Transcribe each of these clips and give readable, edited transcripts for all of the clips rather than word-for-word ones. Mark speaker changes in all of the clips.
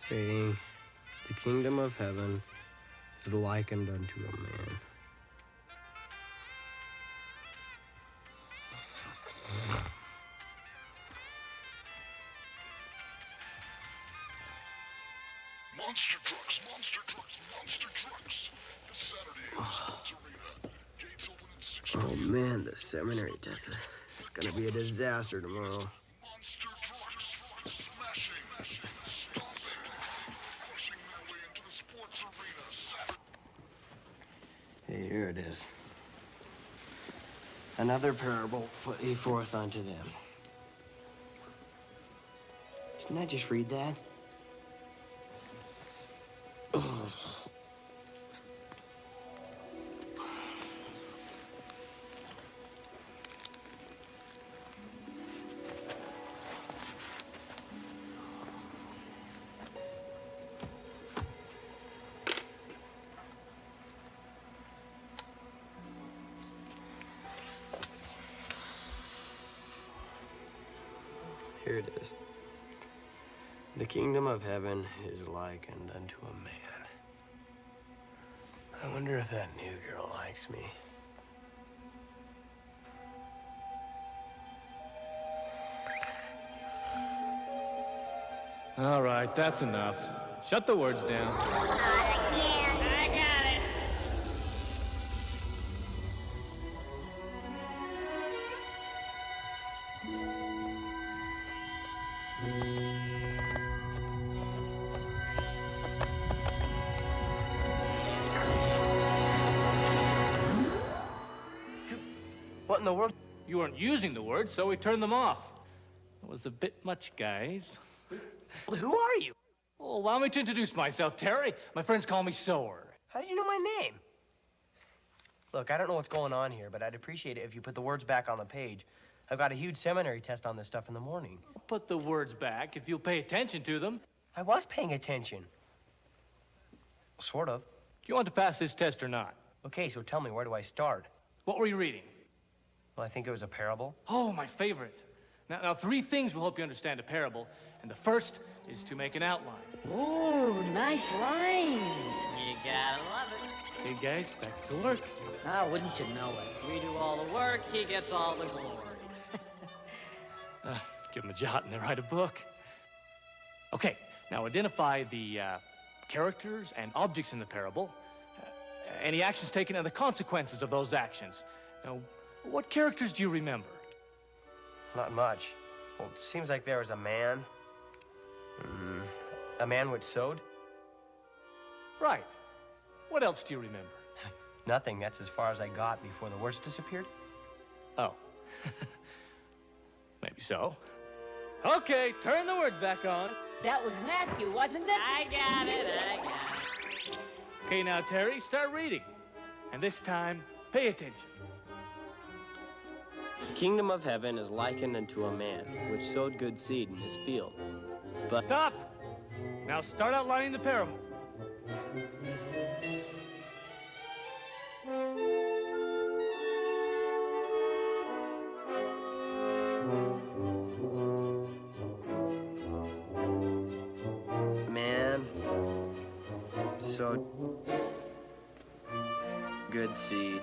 Speaker 1: saying, "The kingdom of heaven is likened unto a man."
Speaker 2: Monster trucks, monster trucks, monster trucks. This Saturday at the sports arena. Gates open in 6
Speaker 1: Oh man, the seminary test is gonna be a disaster tomorrow.
Speaker 2: Monster trucks, smashing, stomping, crushing their way into the sports arena. Saturday.
Speaker 1: Hey, here it is. Another parable put ye forth unto them. Didn't I just read that? Ugh. Here it is. The kingdom of heaven is likened unto a man. I wonder if that new girl likes me.
Speaker 3: All right, that's enough. Shut the words down.
Speaker 4: Not again. I got it.
Speaker 1: What in the world?
Speaker 3: You weren't using the words, so we turned them off. It was a bit much, guys.
Speaker 1: Who are you?
Speaker 3: Oh, allow me to introduce myself, Terry. My friends call me Sower.
Speaker 1: How do you know my name? Look, I don't know what's going on here, but I'd appreciate it if you put the words back on the page. I've got a huge seminary test on this stuff in the morning.
Speaker 3: I'll put the words back if you'll pay attention to them.
Speaker 1: I was paying attention. Sort of.
Speaker 3: Do you want to pass this test or not?
Speaker 1: Okay, so tell me, where do I start?
Speaker 3: What were you reading?
Speaker 1: Well, I think it was a parable.
Speaker 3: Oh, my favorite. Now, 3 things will help you understand a parable, and the first is to make an outline.
Speaker 5: Ooh, nice lines.
Speaker 4: You gotta love it.
Speaker 3: Okay, guys, back to work.
Speaker 5: Ah, wouldn't you know it?
Speaker 4: We do all the work, he gets all the glory.
Speaker 3: Give them a jot and they write a book. Okay, now identify the characters and objects in the parable, any actions taken and the consequences of those actions. Now, what characters do you remember?
Speaker 1: Not much. Well, it seems like there was a man. A man which sowed?
Speaker 3: Right. What else do you remember?
Speaker 1: Nothing. That's as far as I got before the words disappeared.
Speaker 3: Oh. Maybe so. Okay, turn the words back on.
Speaker 5: That was Matthew, wasn't it?
Speaker 4: I got it.
Speaker 3: Okay, now, Terry, start reading. And this time, pay attention.
Speaker 1: The kingdom of heaven is likened unto a man which sowed good seed in his field. But
Speaker 3: Stop! Now start outlining the parable.
Speaker 1: man sowed good seed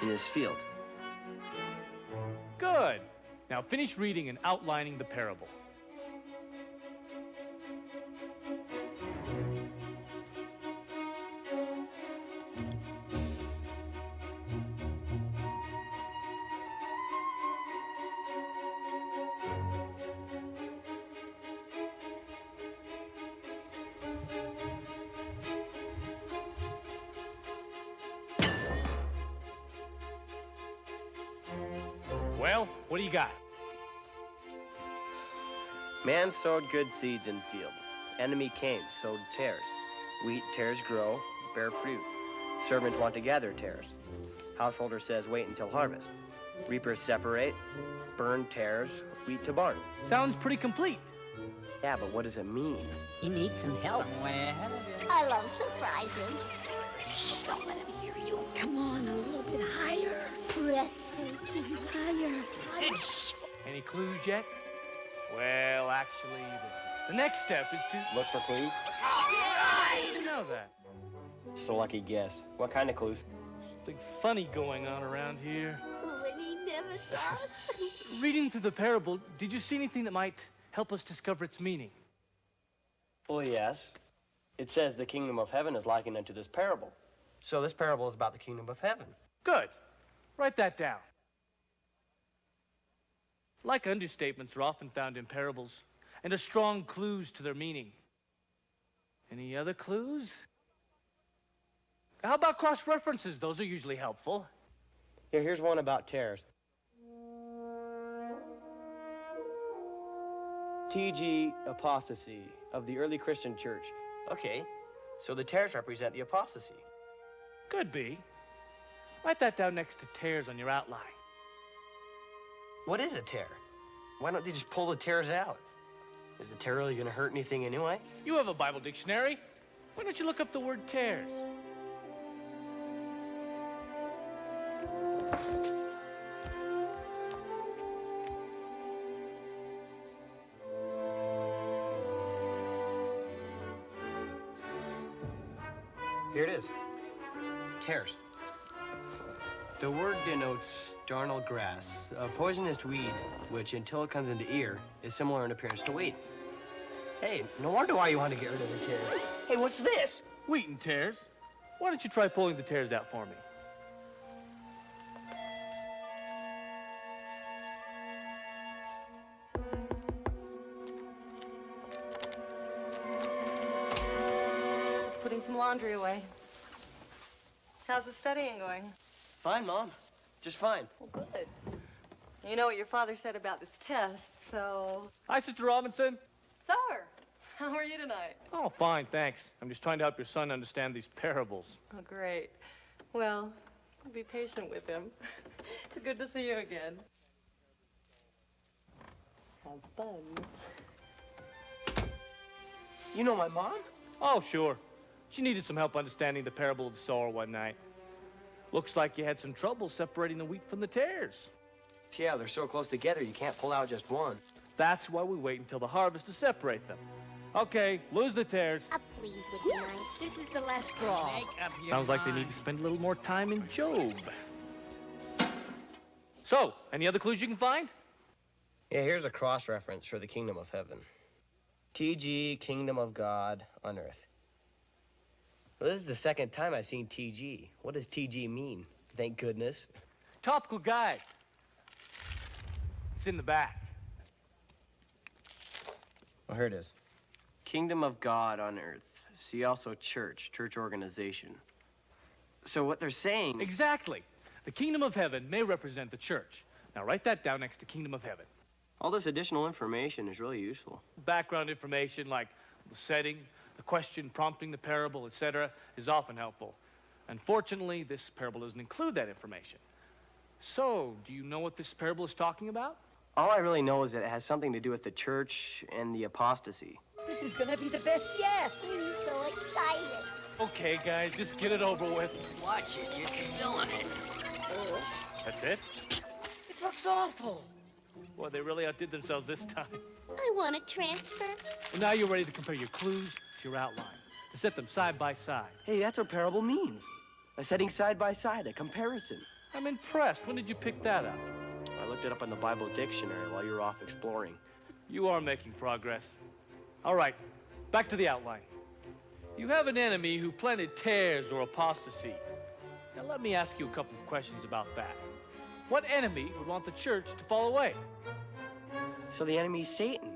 Speaker 1: in his field.
Speaker 3: Good. Now finish reading and outlining the parable. Well, what do you got?
Speaker 1: Man sowed good seeds in field. Enemy came, sowed tares. Wheat tares grow, bear fruit. Servants want to gather tares. Householder says wait until harvest. Reapers separate, burn tares, wheat to barn.
Speaker 3: Sounds pretty complete.
Speaker 1: Yeah, but what does it mean?
Speaker 5: He needs some help.
Speaker 4: Way ahead of you.
Speaker 6: I love surprises.
Speaker 5: Shh, don't let him hear you. Come on, a little bit higher.
Speaker 6: Breathtaking. Higher.
Speaker 5: Shh.
Speaker 3: Any clues yet? Well, actually, the next step is to...
Speaker 1: Look for clues?
Speaker 3: You know that.
Speaker 1: Just a lucky guess. What kind of clues?
Speaker 3: Something funny going on around here.
Speaker 5: When he never saw us.
Speaker 3: Reading through the parable, did you see anything that might help us discover its meaning?
Speaker 1: Well, yes. It says the kingdom of heaven is likened unto this parable. So this parable is about the kingdom of heaven.
Speaker 3: Good. Write that down. Like understatements are often found in parables and are strong clues to their meaning. Any other clues? How about cross-references? Those are usually helpful.
Speaker 1: Here's one about tares. TG apostasy of the early Christian church. Okay, so the tares represent the apostasy.
Speaker 3: Could be. Write that down next to tares on your outline.
Speaker 1: What is a tear? Why don't they just pull the tares out? Is the tear really going to hurt anything anyway?
Speaker 3: You have a Bible dictionary. Why don't you look up the word tares?
Speaker 1: Here it is. Tares. The word denotes darnel grass, a poisonous weed, which until it comes into ear, is similar in appearance to wheat. Hey, no wonder why you want to get rid of the tares. Hey, what's this?
Speaker 3: Wheat and tares. Why don't you try pulling the tares out for me?
Speaker 6: Just putting some laundry away. How's the studying going?
Speaker 1: Fine, Mom. Just fine.
Speaker 6: Well, good. You know what your father said about this test, so...
Speaker 3: Hi, Sister Robinson.
Speaker 6: Sir, how are you tonight?
Speaker 3: Oh, fine, thanks. I'm just trying to help your son understand these parables.
Speaker 6: Oh, great. Well, be patient with him. It's good to see you again. Have fun.
Speaker 1: You know my mom?
Speaker 3: Oh, sure. She needed some help understanding the parable of the sower one night. Looks like you had some trouble separating the wheat from the tares.
Speaker 1: Yeah, they're so close together you can't pull out just one.
Speaker 3: That's why we wait until the harvest to separate them. Okay, lose the tares.
Speaker 5: Please would be nice.
Speaker 4: This is the last straw. Make up your
Speaker 3: Sounds like they need to spend a little more time in Job. So, any other clues you can find?
Speaker 1: Yeah, here's a cross-reference for the kingdom of heaven. TG, kingdom of God on earth. Well, this is the second time I've seen TG. What does TG mean? Thank goodness.
Speaker 3: Topical guide. It's in the back.
Speaker 1: Oh, here it is. Kingdom of God on earth. See also church organization. So what they're saying...
Speaker 3: Exactly. The kingdom of heaven may represent the church. Now write that down next to kingdom of heaven.
Speaker 1: All this additional information is really useful.
Speaker 3: Background information like the setting, the question prompting the parable, etc., is often helpful. Unfortunately, this parable doesn't include that information. So, do you know what this parable is talking about?
Speaker 1: All I really know is that it has something to do with the church and the apostasy.
Speaker 4: This is gonna be the best yet.
Speaker 5: I'm so excited.
Speaker 3: Okay, guys, just get it over with.
Speaker 4: Watch it, you're spilling it.
Speaker 3: That's it?
Speaker 4: It looks awful.
Speaker 3: Well, they really outdid themselves this time.
Speaker 5: I want to transfer.
Speaker 3: Well, now you're ready to compare your clues to your outline, to set them side by side.
Speaker 1: Hey, that's what parable means. A setting side by side, a comparison.
Speaker 3: I'm impressed. When did you pick that up?
Speaker 1: I looked it up in the Bible dictionary while you were off exploring.
Speaker 3: You are making progress. All right, back to the outline. You have an enemy who planted tares or apostasy. Now let me ask you a couple of questions about that. What enemy would want the church to fall away?
Speaker 1: So the enemy's Satan.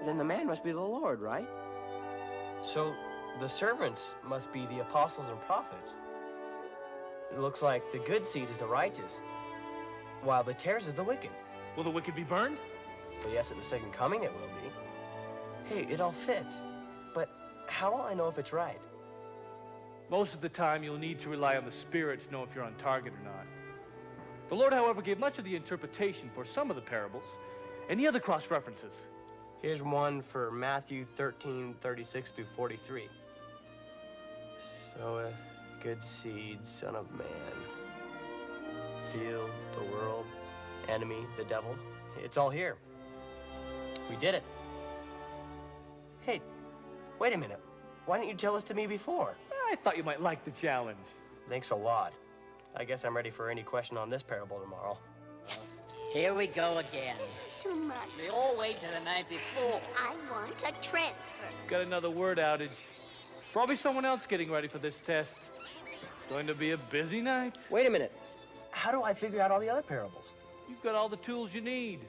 Speaker 1: Then the man must be the Lord, right? So the servants must be the apostles and prophets. It looks like the good seed is the righteous, while the tares is the wicked.
Speaker 3: Will the wicked be burned?
Speaker 1: Well, yes, at the second coming it will be. Hey, it all fits. But how will I know if it's right?
Speaker 3: Most of the time, you'll need to rely on the Spirit to know if you're on target or not. The Lord, however, gave much of the interpretation for some of the parables. Any other cross-references?
Speaker 1: Here's one for Matthew 13:36 through 43. Soweth good seed, son of man. field, the world, enemy, the devil. It's all here. We did it. Hey, wait a minute. Why didn't you tell this to me before?
Speaker 3: I thought you might like the challenge.
Speaker 1: Thanks a lot. I guess I'm ready for any question on this parable tomorrow.
Speaker 4: Here we go again.
Speaker 5: Too much.
Speaker 4: We all wait till the night before.
Speaker 5: I want a transfer.
Speaker 3: Got another word outage. Probably someone else getting ready for this test. It's going to be a busy night.
Speaker 1: Wait a minute. How do I figure out all the other parables?
Speaker 3: You've got all the tools you need.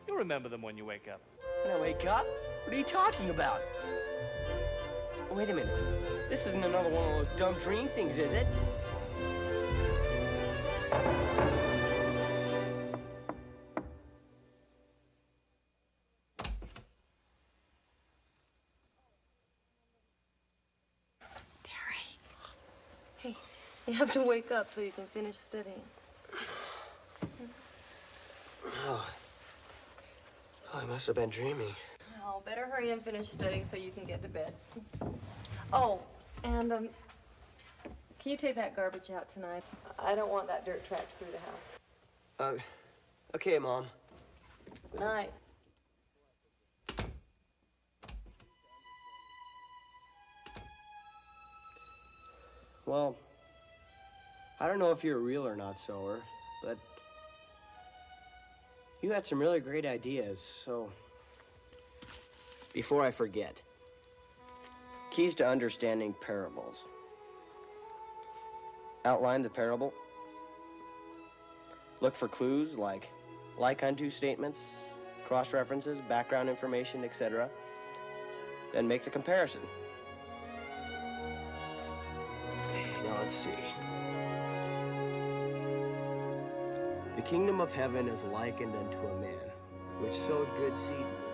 Speaker 3: You'll remember them when you wake up.
Speaker 1: When I wake up? What are you talking about? Wait a minute. This isn't another one of those dumb dream things, is it?
Speaker 6: Hey, you have to wake up so you can finish studying.
Speaker 1: Oh, I must have been dreaming.
Speaker 6: Oh, better hurry and finish studying so you can get to bed. Oh, and, can you take that garbage out tonight? I don't want that dirt tracked through the house.
Speaker 1: Okay, Mom.
Speaker 6: Good night.
Speaker 1: Well, I don't know if you're real or not, Sower, but you had some really great ideas, so before I forget, keys to understanding parables. Outline the parable. Look for clues like unto statements, cross-references, background information, etc. Then make the comparison. Now let's see. The kingdom of heaven is likened unto a man, which sowed good seed in the